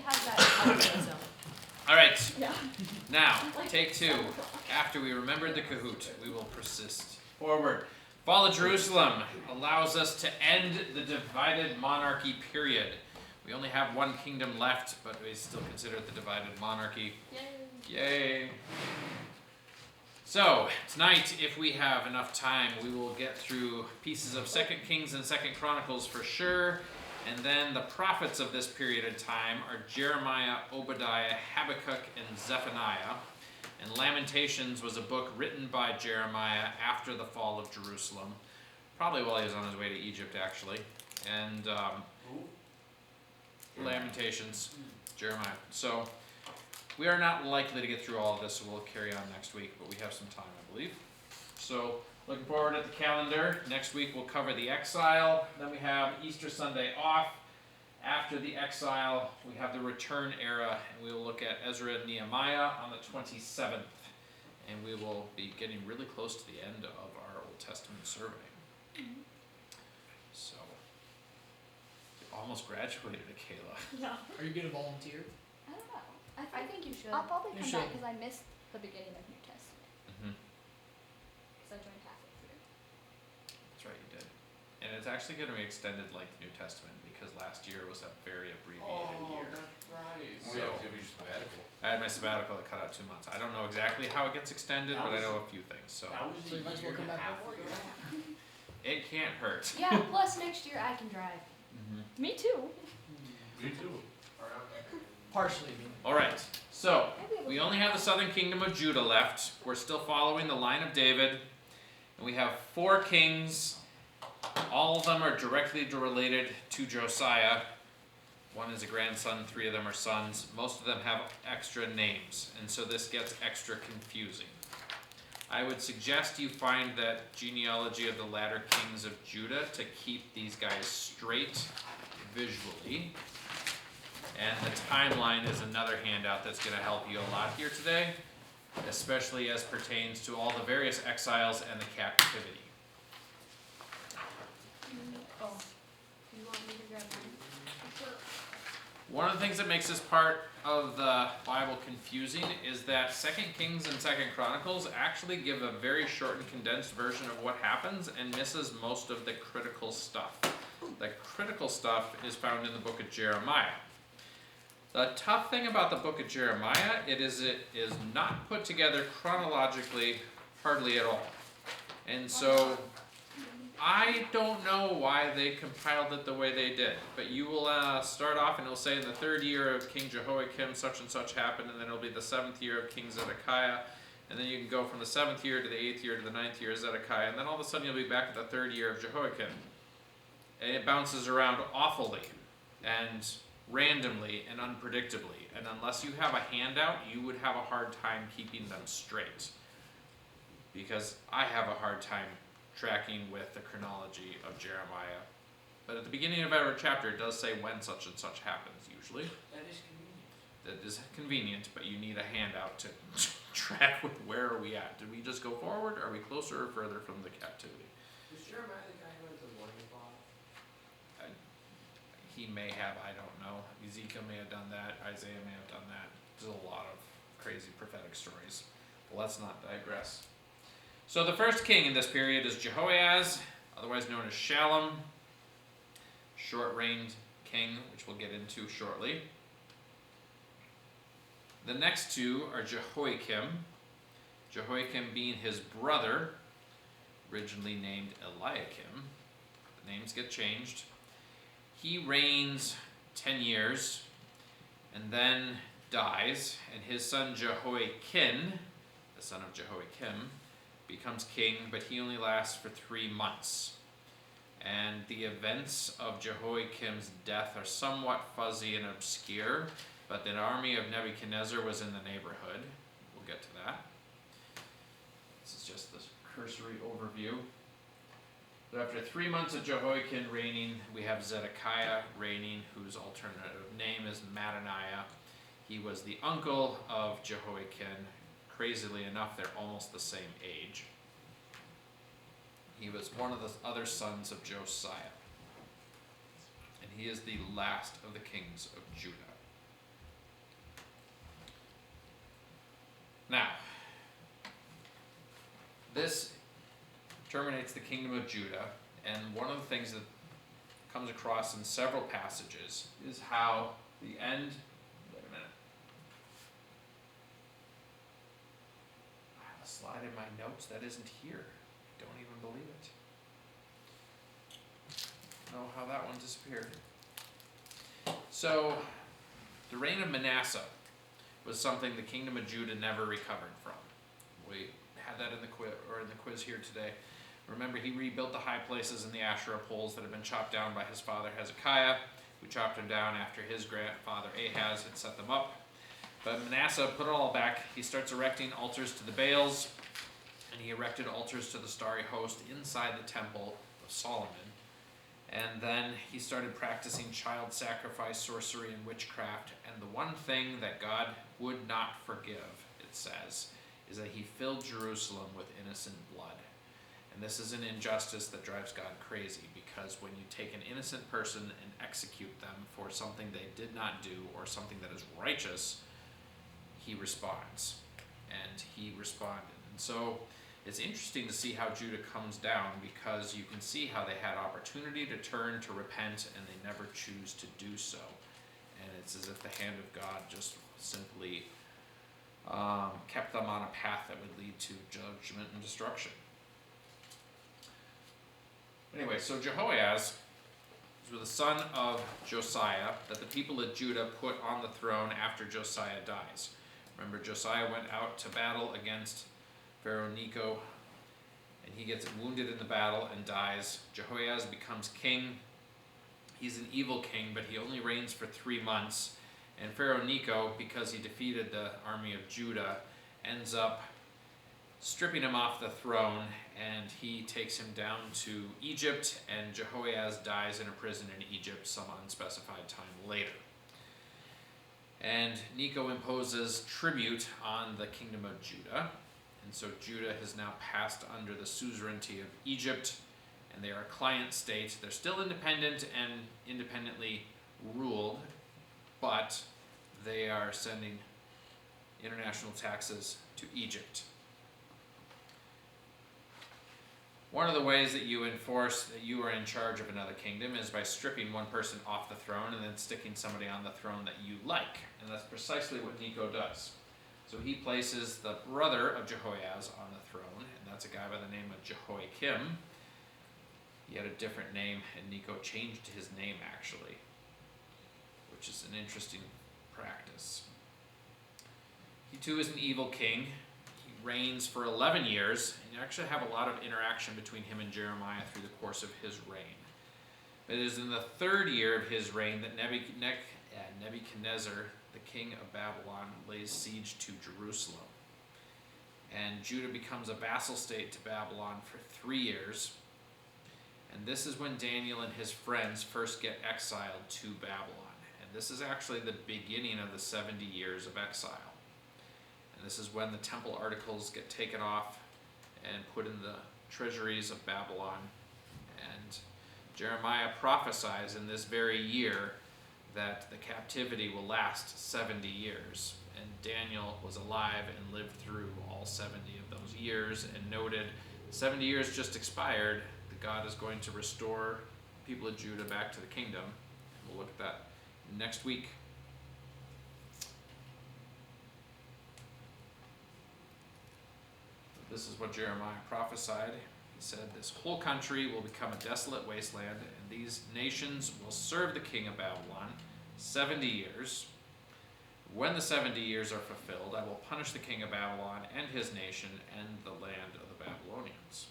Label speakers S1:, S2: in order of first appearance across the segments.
S1: has that algorithm.
S2: All right.
S1: Yeah.
S2: Now, take two. After we remembered the Kahoot, we will persist forward. Fall of Jerusalem allows us to end the divided monarchy period. We only have one kingdom left, but we still consider it the divided monarchy.
S1: Yay.
S2: Yay. So, tonight, if we have enough time, we will get through pieces of 2 Kings and 2 Chronicles for sure. And then the prophets of this period of time are Jeremiah, Obadiah, Habakkuk, and Zephaniah. And Lamentations was a book written by Jeremiah after the fall of Jerusalem, probably while he was on his way to Egypt, actually. And Lamentations, Jeremiah. So we are not likely to get through all of this, so we'll carry on next week, but we have some time, I believe. So looking forward at the calendar. Next week we'll cover the exile. Then we have Easter Sunday off. After the exile, we have the return era, and we will look at Ezra and Nehemiah on the 27th. And we will be getting really close to the end of our Old Testament survey. So, you almost graduated, Kayla.
S1: Yeah.
S3: Are you gonna volunteer?
S1: I don't know. I think
S4: you should.
S1: I'll probably
S3: You
S1: come back
S3: should.
S1: because I missed the beginning of New Testament.
S2: Mm-hmm.
S1: Because I joined halfway through.
S2: That's right, you did. And it's actually going to be extended like the New Testament because last year was a very abbreviated year.
S5: That's right.
S2: So-
S5: So, yeah, sabbatical.
S2: I had my sabbatical that cut out 2 months. I don't know exactly how it gets extended, but I know a few things. So
S5: That was
S3: So you might as well come back
S5: half
S3: before
S5: ago.
S2: it can't hurt.
S1: Yeah, plus next year I can drive.
S2: Mm-hmm.
S1: Me too.
S5: Me too.
S3: Partially, I mean.
S2: All right. So
S1: Maybe
S2: we only have the southern kingdom of Judah left. We're still following the line of David, and we have 4 kings. All of them are directly related to Josiah. One is a grandson, 3 of them are sons. Most of them have extra names, and so this gets extra confusing. I would suggest you find that genealogy of the latter kings of Judah to keep these guys straight visually. And the timeline is another handout that's going to help you a lot here today, especially as pertains to all the various exiles and the captivity.
S1: Oh. You want me to grab mine?
S2: One of the things that makes this part of the Bible confusing is that 2 Kings and 2 Chronicles actually give a very short and condensed version of what happens and misses most of the critical stuff. The critical stuff is found in the book of Jeremiah. The tough thing about the book of Jeremiah, it is not put together chronologically hardly at all. And so I don't know why they compiled it the way they did, but you will start off and it'll say in the 3rd year of King Jehoiakim such and such happened, and then it'll be the 7th year of King Zedekiah, and then you can go from the 7th year to the 8th year to the 9th year of Zedekiah, and then all of a sudden you'll be back at the 3rd year of Jehoiakim. And it bounces around awfully and randomly and unpredictably, and unless you have a handout, you would have a hard time keeping them straight. Because I have a hard time tracking with the chronology of Jeremiah. But at the beginning of every chapter, it does say when such and such happens, usually.
S5: That is convenient.
S2: That is convenient, but you need a handout to track with where are we at. Did we just go forward? Are we closer or further from the captivity?
S5: Was Jeremiah the guy who had the morning cloth?
S2: He may have, I don't know. Ezekiel may have done that. Isaiah may have done that. There's a lot of crazy prophetic stories. But let's not digress. So the first king in this period is Jehoahaz, otherwise known as Shallum, short-reigned king, which we'll get into shortly. The next 2 are Jehoiakim, Jehoiakim being his brother, originally named Eliakim. The names get changed. He reigns 10 years and then dies, and his son Jehoiakim, the son of Jehoiakim, becomes king, but he only lasts for 3 months. And the events of Jehoiakim's death are somewhat fuzzy and obscure, but the army of Nebuchadnezzar was in the neighborhood. We'll get to that. This is just the cursory overview. But after 3 months of Jehoiakim reigning, we have Zedekiah reigning, whose alternative name is Mattaniah. He was the uncle of Jehoiakim. Crazily enough, they're almost the same age. He was one of the other sons of Josiah. And he is the last of the kings of Judah. this terminates the kingdom of Judah, and one of the things that comes across in several passages is how the end. Wait a minute. I have a slide in my notes that isn't here. Don't even believe it. Know how that one disappeared. So, the reign of Manasseh was something the kingdom of Judah never recovered from. We had that in the quiz here today. Remember, he rebuilt the high places and the Asherah poles that had been chopped down by his father Hezekiah, who chopped them down after his grandfather Ahaz had set them up. But Manasseh put it all back. He starts erecting altars to the Baals, and he erected altars to the starry host inside the temple of Solomon. And then he started practicing child sacrifice, sorcery, and witchcraft. And the one thing that God would not forgive, it says, is that he filled Jerusalem with innocent blood. And this is an injustice that drives God crazy, because when you take an innocent person and execute them for something they did not do or something that is righteous, he responds. And he responded. And so it's interesting to see how Judah comes down, because you can see how they had opportunity to turn, to repent, and they never choose to do so. And it's as if the hand of God just simply kept them on a path that would lead to judgment and destruction. Anyway, so Jehoahaz was the son of Josiah that the people of Judah put on the throne after Josiah dies. Remember, Josiah went out to battle against Pharaoh Necho, and he gets wounded in the battle and dies. Jehoahaz becomes king. He's an evil king, but he only reigns for 3 months. And Pharaoh Necho, because he defeated the army of Judah, ends up stripping him off the throne, and he takes him down to Egypt, and Jehoahaz dies in a prison in Egypt some unspecified time later. And Necho imposes tribute on the kingdom of Judah, and so Judah has now passed under the suzerainty of Egypt, and they are a client state. They're still independent and independently ruled, but they are sending international taxes to Egypt. One of the ways that you enforce that you are in charge of another kingdom is by stripping one person off the throne and then sticking somebody on the throne that you like. And that's precisely what Necho does. So he places the brother of Jehoahaz on the throne, and that's a guy by the name of Jehoiakim. He had a different name, and Necho changed his name actually, which is an interesting practice. He too is an evil king. Reigns for 11 years, and you actually have a lot of interaction between him and Jeremiah through the course of his reign. It is in the 3rd year of his reign that Nebuchadnezzar, the king of Babylon, lays siege to Jerusalem. And Judah becomes a vassal state to Babylon for 3 years. And this is when Daniel and his friends first get exiled to Babylon. And this is actually the beginning of the 70 years of exile. And this is when the temple articles get taken off and put in the treasuries of Babylon. And Jeremiah prophesies in this very year that the captivity will last 70 years. And Daniel was alive and lived through all 70 of those years and noted 70 years just expired, that God is going to restore the people of Judah back to the kingdom. And we'll look at that next week. This is what Jeremiah prophesied. He said, "This whole country will become a desolate wasteland, and these nations will serve the king of Babylon 70 years. When the 70 years are fulfilled, I will punish the king of Babylon and his nation and the land of the Babylonians."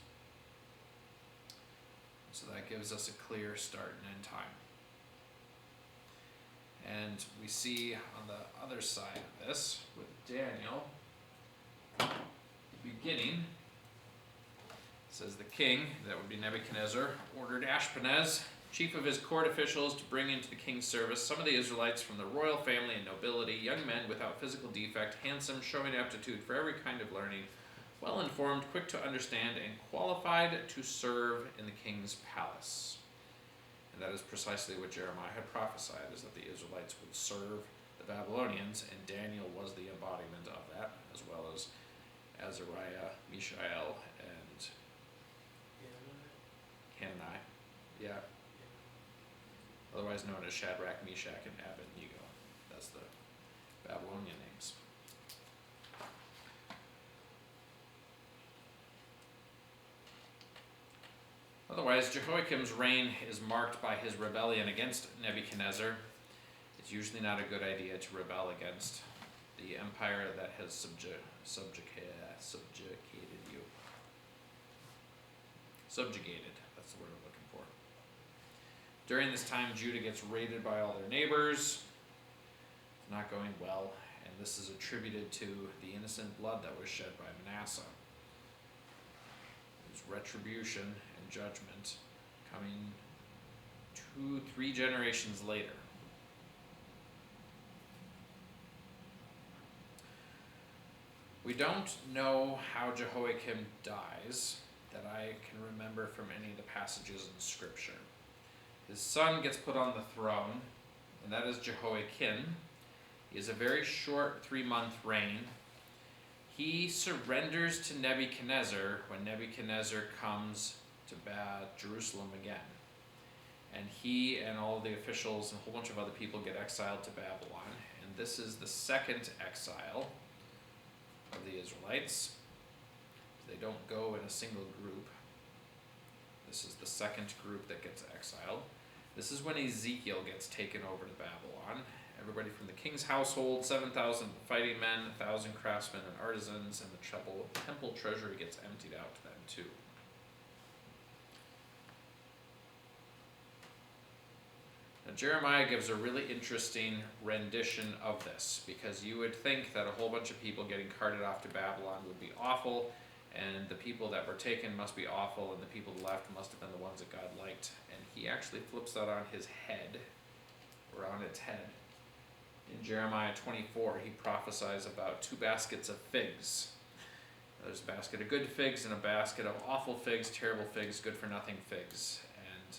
S2: So that gives us a clear start and end time. And we see on the other side of this, with Daniel, beginning, it says the king, that would be Nebuchadnezzar, ordered Ashpenaz, chief of his court officials, to bring into the king's service some of the Israelites from the royal family and nobility, young men without physical defect, handsome, showing aptitude for every kind of learning, well informed, quick to understand, and qualified to serve in the king's palace. And that is precisely what Jeremiah had prophesied, is that the Israelites would serve the Babylonians, and Daniel was the embodiment of that, as well as Azariah, Mishael, and Hanani. Yeah. Otherwise known as Shadrach, Meshach, and Abednego. That's the Babylonian names. Otherwise, Jehoiakim's reign is marked by his rebellion against Nebuchadnezzar. It's usually not a good idea to rebel against the empire that has subjugated you. Subjugated, that's the word I'm looking for. During this time, Judah gets raided by all their neighbors. It's not going well, and this is attributed to the innocent blood that was shed by Manasseh. There's retribution and judgment coming 2-3 generations later. We don't know how Jehoiakim dies that I can remember from any of the passages in Scripture. His son gets put on the throne, and that is Jehoiakim. He has a very short 3-month reign. He surrenders to Nebuchadnezzar when Nebuchadnezzar comes to Jerusalem again. And he and all the officials and a whole bunch of other people get exiled to Babylon. And this is the second exile of the Israelites. They don't go in a single group. This is the second group that gets exiled. This is when Ezekiel gets taken over to Babylon. Everybody from the king's household, 7,000 fighting men, 1,000 craftsmen and artisans, and the temple treasury gets emptied out to them too. Now, Jeremiah gives a really interesting rendition of this, because you would think that a whole bunch of people getting carted off to Babylon would be awful, and the people that were taken must be awful, and the people left must have been the ones that God liked. And he actually flips that on his head, or on its head. In Jeremiah 24, he prophesies about 2 baskets of figs. There's a basket of good figs and a basket of awful figs, terrible figs, good for nothing figs. And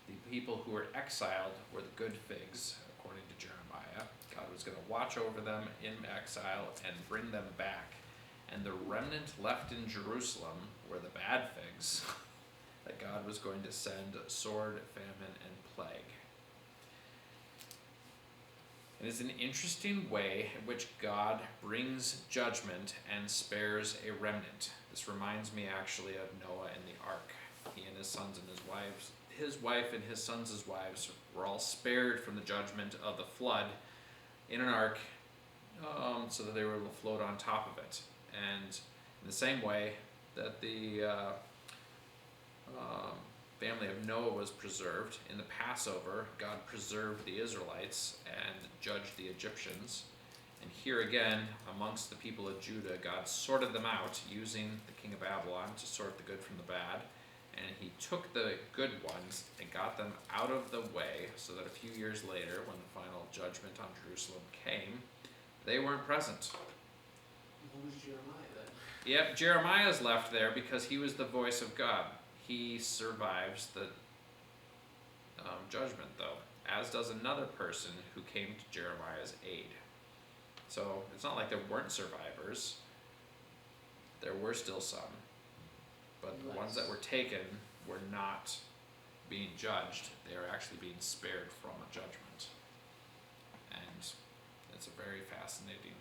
S2: the people who were exiled were the good figs, according to Jeremiah. God was going to watch over them in exile and bring them back. And the remnant left in Jerusalem were the bad figs that God was going to send sword, famine, and plague. It is an interesting way in which God brings judgment and spares a remnant. This reminds me actually of Noah and the ark. He and his sons and his wife and his sons' wives were all spared from the judgment of the flood in an ark, so that they were able to float on top of it. And in the same way that the family of Noah was preserved, in the Passover, God preserved the Israelites and judged the Egyptians. And here again, amongst the people of Judah, God sorted them out using the king of Babylon to sort the good from the bad. And he took the good ones and got them out of the way, so that a few years later, when the final judgment on Jerusalem came, they weren't present.
S5: Who was Jeremiah then?
S2: Yep, Jeremiah's left there because he was the voice of God. He survives the judgment, though, as does another person who came to Jeremiah's aid. So it's not like there weren't survivors. There were still some. But the ones that were taken were not being judged. They are actually being spared from a judgment. And it's a very fascinating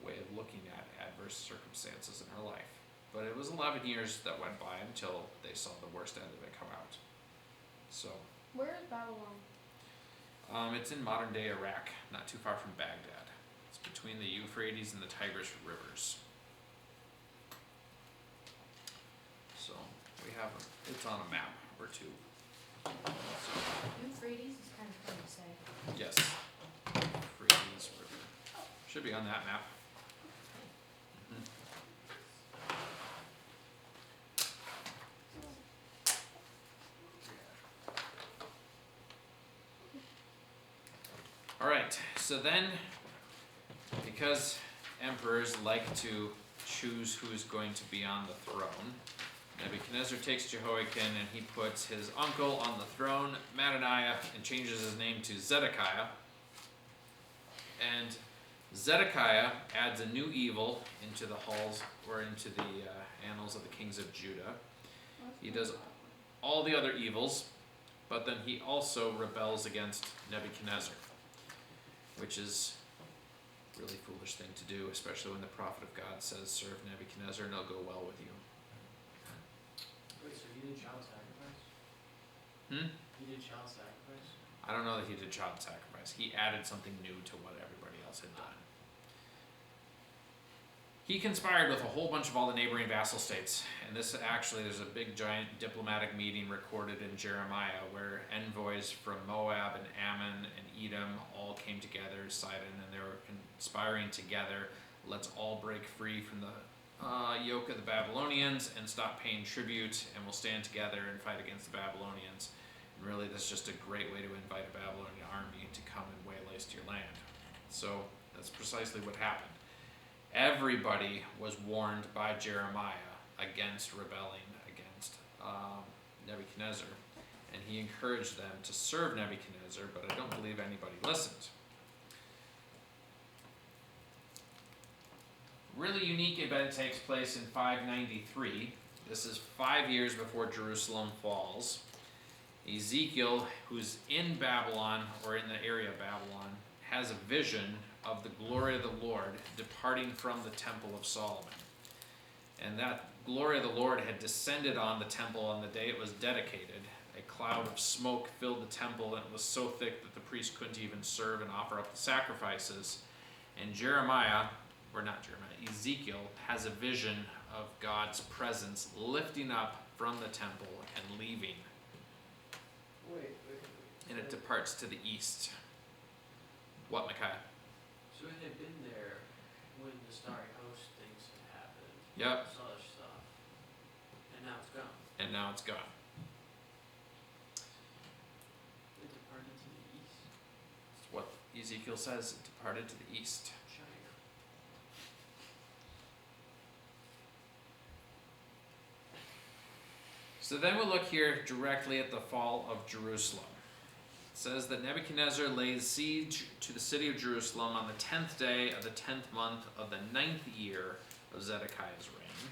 S2: way of looking at adverse circumstances in our life. But it was 11 years that went by until they saw the worst end of it come out. So,
S1: Where is Babylon?
S2: it's in modern day Iraq, not too far from Baghdad. It's between the Euphrates and the Tigris rivers. So, it's on a map or two. So,
S1: Euphrates is kind of fun to say.
S2: yes, Euphrates River. Should be on that map. Alright, so then, because emperors like to choose who is going to be on the throne, Nebuchadnezzar takes Jehoiakim and he puts his uncle on the throne, Mattaniah, and changes his name to Zedekiah. And Zedekiah adds a new evil into the halls, or into the annals of the kings of Judah. He does. all the other evils, but then he also rebels against Nebuchadnezzar, which is a really foolish thing to do, especially when the prophet of God says, serve Nebuchadnezzar and it'll go well with you.
S5: Wait, so he did child sacrifice?
S2: Hmm?
S5: He did child sacrifice?
S2: I don't know that he did child sacrifice. He added something new to what everybody else had done. He conspired with a whole bunch of all the neighboring vassal states, and this actually, there's a big giant diplomatic meeting recorded in Jeremiah where envoys from Moab and Ammon and Edom all came together, Sidon, and they were conspiring together. Let's all break free from the yoke of the Babylonians and stop paying tribute, and we'll stand together and fight against the Babylonians. And really, that's just a great way to invite a Babylonian army to come and waste your land. So that's precisely what happened. Everybody was warned by Jeremiah against rebelling against Nebuchadnezzar, and he encouraged them to serve Nebuchadnezzar, but I don't believe anybody listened. Really unique event takes place in 593. This is 5 years before Jerusalem falls. Ezekiel, who's in Babylon, or in the area of Babylon, has a vision of the glory of the Lord departing from the temple of Solomon. And that glory of the Lord had descended on the temple on the day it was dedicated. A cloud of smoke filled the temple, and it was so thick that the priests couldn't even serve and offer up the sacrifices. And Ezekiel has a vision of God's presence lifting up from the temple and leaving,
S5: Wait.
S2: and it departs to the east. What, Micaiah?
S5: So it had been there when the starry host things had happened.
S2: Yep.
S5: This other stuff. And now it's gone.
S2: And now it's gone.
S5: It departed to the east.
S2: It's what Ezekiel says, it departed to the east.
S5: China.
S2: So then we'll look here directly at the fall of Jerusalem. It says that Nebuchadnezzar lays siege to the city of Jerusalem on the 10th day of the 10th month of the 9th year of Zedekiah's reign.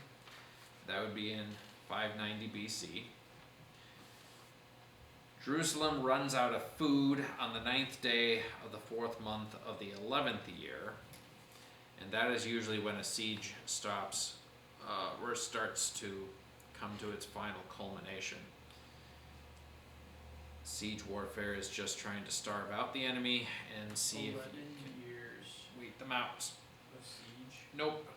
S2: That would be in 590 BC. Jerusalem runs out of food on the 9th day of the 4th month of the 11th year. And that is usually when a siege starts to come to its final culmination. Siege warfare is just trying to starve out the enemy and see if
S5: 11
S2: you can
S5: years
S2: weed them out.
S5: of siege.
S2: Nope,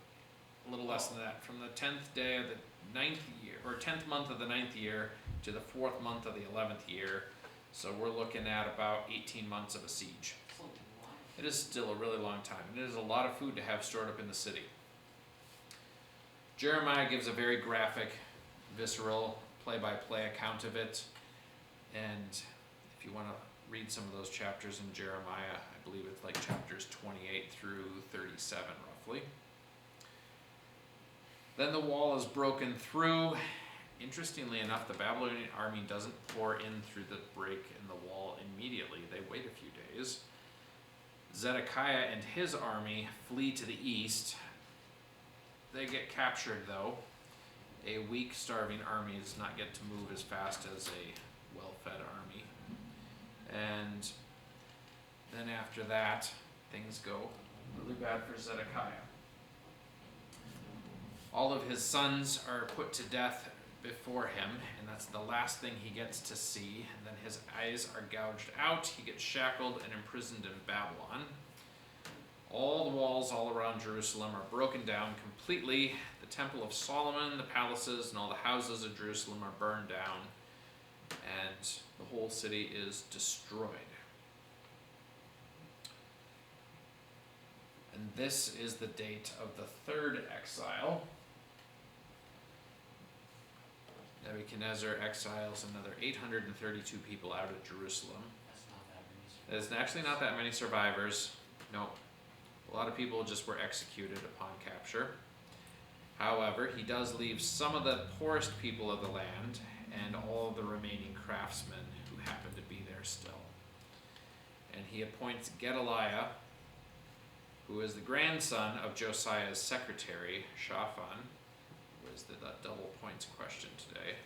S2: a little less than that. From the 10th day of the 9th year, or 10th month of the 9th year to the 4th month of the 11th year. So we're looking at about 18 months of a siege.
S5: That's a lot.
S2: It is still a really long time, and it is a lot of food to have stored up in the city. Jeremiah gives a very graphic, visceral, play-by-play account of it. And if you want to read some of those chapters in Jeremiah, I believe it's like chapters 28 through 37 roughly. Then the wall is broken through. Interestingly enough, the Babylonian army doesn't pour in through the break in the wall immediately. They wait a few days. Zedekiah and his army flee to the east. They get captured though. A weak, starving army does not get to move as fast as a well-fed army. And then after that, things go really bad for Zedekiah. All of his sons are put to death before him, and that's the last thing he gets to see. And then his eyes are gouged out, he gets shackled and imprisoned in Babylon. All the walls all around Jerusalem are broken down completely. The Temple of Solomon, the palaces, and all the houses of Jerusalem are burned down, and the whole city is destroyed. And this is the date of the third exile. Nebuchadnezzar exiles another 832 people out of Jerusalem.
S5: That's not that many.
S2: There's actually not that many survivors. No. A lot of people just were executed upon capture. However, he does leave some of the poorest people of the land and all of the remaining craftsmen who happen to be there still. And he appoints Gedaliah, who is the grandson of Josiah's secretary, Shaphan, who is the double points question today.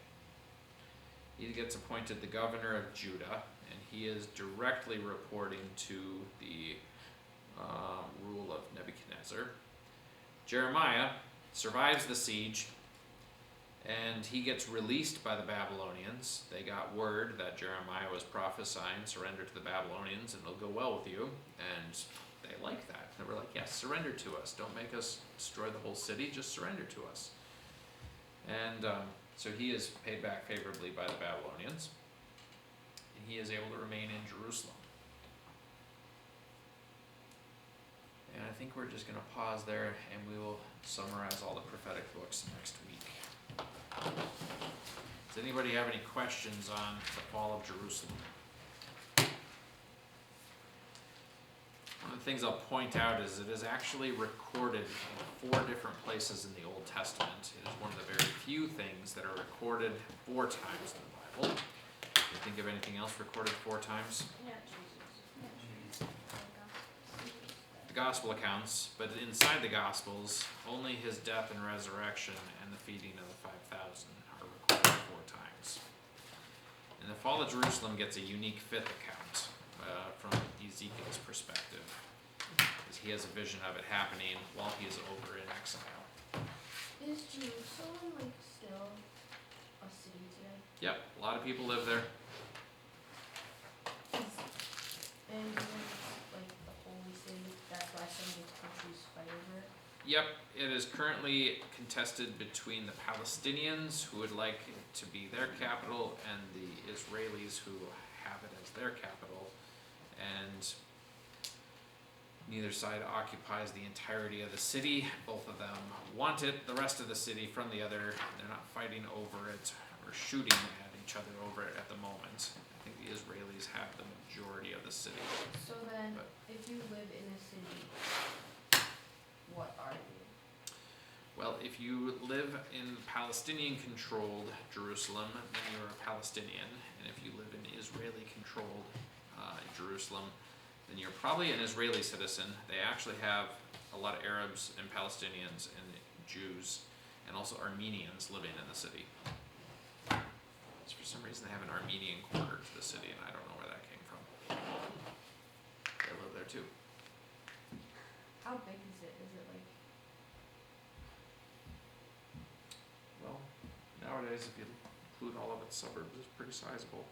S2: He gets appointed the governor of Judah, and he is directly reporting to the rule of Nebuchadnezzar. Jeremiah survives the siege, and he gets released by the Babylonians. They got word that Jeremiah was prophesying, surrender to the Babylonians and it'll go well with you, and they like that. They were like, yes, surrender to us. Don't make us destroy the whole city, just surrender to us. And so he is paid back favorably by the Babylonians, and he is able to remain in Jerusalem. And I think we're just going to pause there, and we will summarize all the prophetic books next week. Does anybody have any questions on the fall of Jerusalem? One of the things I'll point out is it is actually recorded in 4 different places in the Old Testament. It is one of the very few things that are recorded 4 times in the Bible. Can you think of anything else recorded 4 times?
S1: Yeah, Jesus.
S2: The Gospel accounts, but inside the Gospels, only his death and resurrection and the feeding of the 5,000 are recorded 4 times. And the fall of Jerusalem gets a unique 5th account from Ezekiel's perspective, as he has a vision of it happening while he is over in exile.
S1: Is Jerusalem like still a city today?
S2: Yep, a lot of people live there.
S1: And it's like the holy city, that's why so many countries fight over it?
S2: Yep, it is currently contested between the Palestinians, who would like it to be their capital, and the Israelis, who have it as their capital. And neither side occupies the entirety of the city. Both of them want it, the rest of the city, from the other. They're not fighting over it or shooting at each other over it at the moment. I think the Israelis have the majority of the city.
S1: So then,
S2: But-
S1: if you live in a city, what are you?
S2: Well, if you live in Palestinian-controlled Jerusalem, then you're a Palestinian. And if you live in Israeli-controlled Jerusalem, then you're probably an Israeli citizen. They actually have a lot of Arabs and Palestinians and Jews, and also Armenians living in the city. So for some reason they have an Armenian quarter to the city, and I don't know where that came from. They live there too.
S1: How big is it? Is it like,
S2: Well, nowadays if you include all of its suburbs, it's pretty sizable.